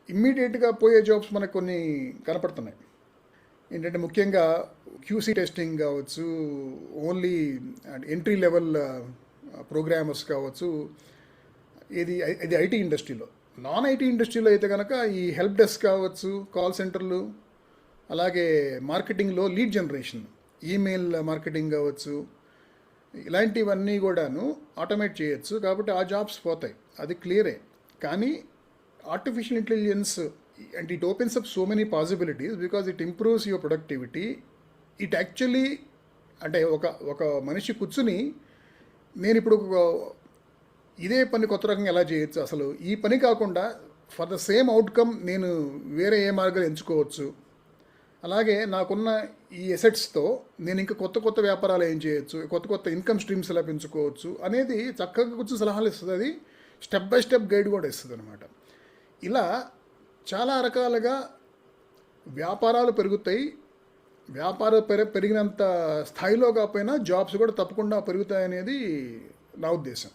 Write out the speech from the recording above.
ఇమ్మీడియట్గా పోయే జాబ్స్ మనకు కొన్ని కనపడుతున్నాయి. ఏంటంటే ముఖ్యంగా క్యూసీ టెస్టింగ్ కావచ్చు, ఓన్లీ ఎంట్రీ లెవెల్ ప్రోగ్రామర్స్ కావచ్చు. ఇది ఐటీ ఇండస్ట్రీలో. నాన్ ఐటీ ఇండస్ట్రీలో అయితే కనుక ఈ హెల్ప్ డెస్క్ కావచ్చు, కాల్ సెంటర్లు, అలాగే మార్కెటింగ్లో లీడ్ జనరేషన్, ఈమెయిల్ మార్కెటింగ్ కావచ్చు, ఇలాంటివన్నీ కూడాను ఆటోమేట్ చేయొచ్చు. కాబట్టి ఆ జాబ్స్ పోతాయి, అది క్లియరే. కానీ artificial intelligence and it opens up so many possibilities because it improves your productivity. It actually అంటే ఒక మనిషి కూర్చుని నేను ఇప్పుడు ఇదే పని కొత్త రకంగా ఎలా చేయొచ్చు, అసలు ఈ పని కాకుండా ఫర్ ద సేమ్ అవుట్కమ్ నేను వేరే ఏ మార్గాలు ఎంచుకోవచ్చు, అలాగే నాకున్న ఈ ఎసెట్స్తో నేను ఇంకా కొత్త కొత్త వ్యాపారాలు ఏం చేయొచ్చు, కొత్త కొత్త ఇన్కమ్ స్ట్రీమ్స్ ఎలా పెంచుకోవచ్చు అనేది చక్కగా కూర్చొని సలహాలు ఇస్తుంది. అది స్టెప్ బై స్టెప్ గైడ్ కూడా ఇస్తుంది అనమాట. ఇలా చాలా రకాలుగా వ్యాపారాలు పెరుగుతాయి. వ్యాపారం పెరిగినంత స్థాయిలో కాకపోయినా జాబ్స్ కూడా తప్పకుండా పెరుగుతాయనేది నా ఉద్దేశం.